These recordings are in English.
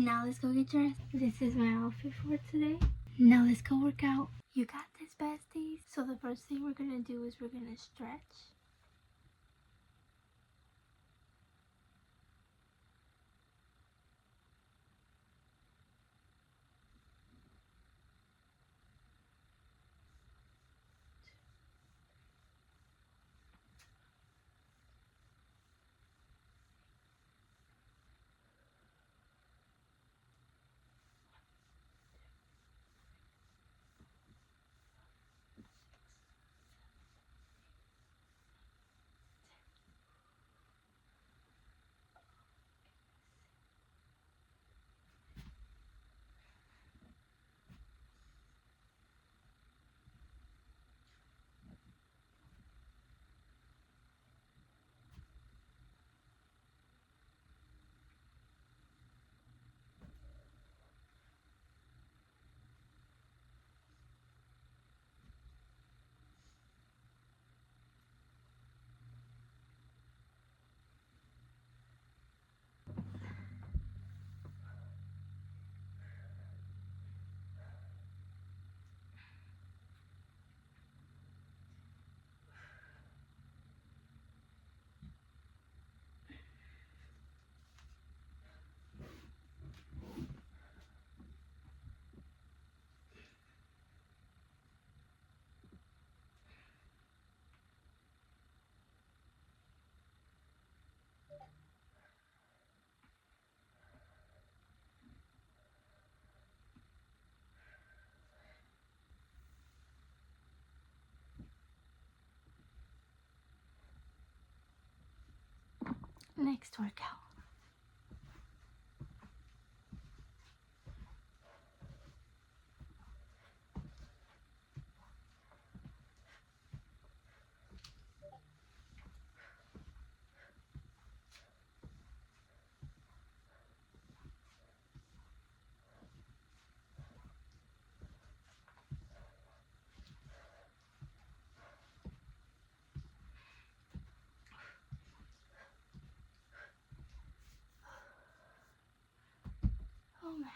Now let's go get dressed. This is my outfit for today. Now let's go work out. You got this, besties. So the first thing we're gonna do is we're gonna stretch. Next workout. Oh man.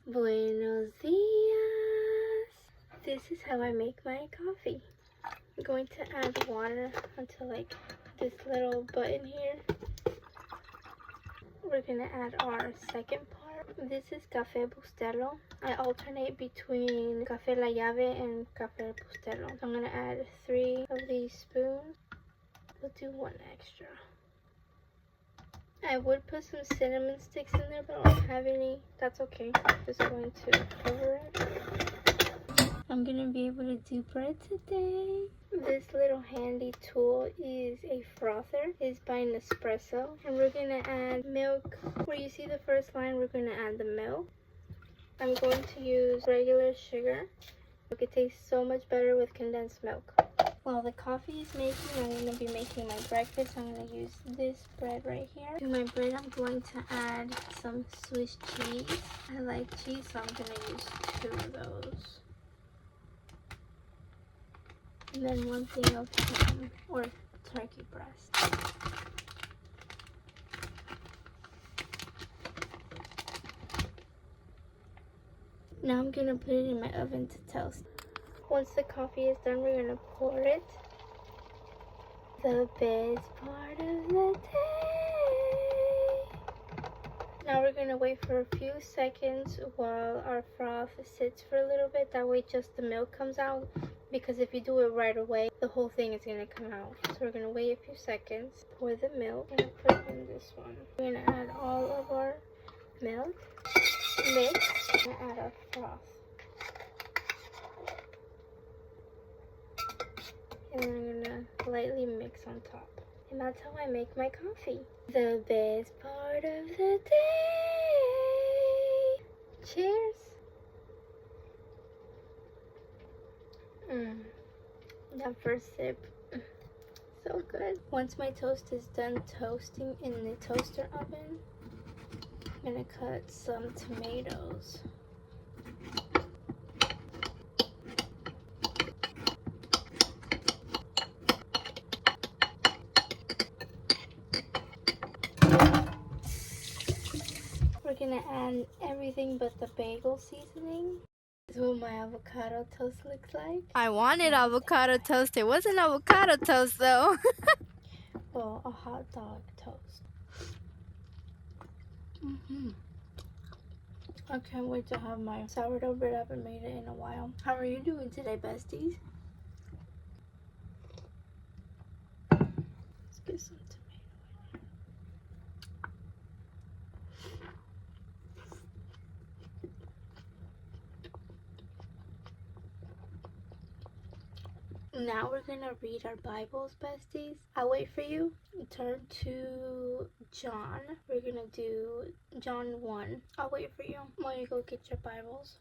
Buenos dias. This is how I make my coffee. I'm going to add water until like this little button here. We're gonna add our second part. This is Café Bustelo. I alternate between Café La Llave and Café Bustelo. So I'm gonna add 3 of these spoons. We'll do 1 extra. I would put some cinnamon sticks in there, but I don't have any. That's okay. I'm just going to cover it. I'm gonna be able to do bread today. This little handy tool is a frother. It's by Nespresso. And we're gonna add milk. Where you see the first line, we're gonna add the milk. I'm going to use regular sugar. It tastes so much better with condensed milk. While the coffee is making, I'm going to be making my breakfast. I'm going to use this bread right here. To my bread, I'm going to add some Swiss cheese. I like cheese, so I'm going to use 2 of those. And then 1 thing of ham or turkey breast. Now I'm gonna put it in my oven to toast. Once the coffee is done, we're gonna pour it. The best part of the day. Now we're gonna wait for a few seconds while our froth sits for a little bit. That way just the milk comes out, because if you do it right away, the whole thing is gonna come out. So we're gonna wait a few seconds. Pour the milk and put it in this one. We're gonna add all of our milk, mix, and add our froth. And then I'm gonna lightly mix on top. And that's how I make my coffee. The best part of the day. Cheers. That first sip, so good. Once my toast is done toasting in the toaster oven, I'm gonna cut some tomatoes. We're gonna add everything but the bagel seasoning. This is what my avocado toast looks like. I wanted avocado toast. It wasn't avocado toast though. Well, a hot dog toast. I can't wait to have my sourdough bread. I haven't made it in a while. How are you doing today, besties? Let's get some tomato in here. Now we're gonna read our Bibles, besties. I'll wait for you. Turn to John. We're gonna do John 1. I'll wait for you while you go get your Bibles.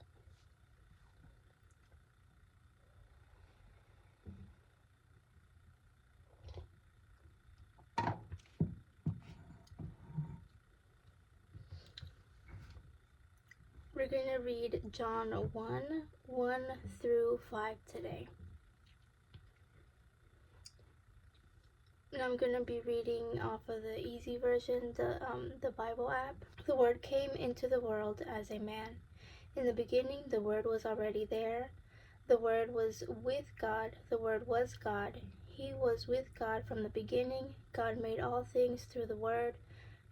We're gonna read John 1 through 5 today. And I'm going to be reading off of the easy version, the Bible app. The Word came into the world as a man. In the beginning, the Word was already there. The Word was with God. The Word was God. He was with God from the beginning. God made all things through the Word.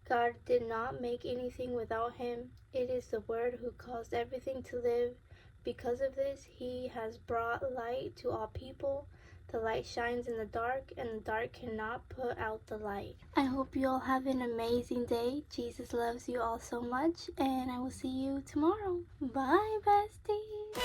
God did not make anything without him. It is the Word who caused everything to live. Because of this, he has brought light to all people. The light shines in the dark, and the dark cannot put out the light. I hope you all have an amazing day. Jesus loves you all so much, and I will see you tomorrow. Bye, besties.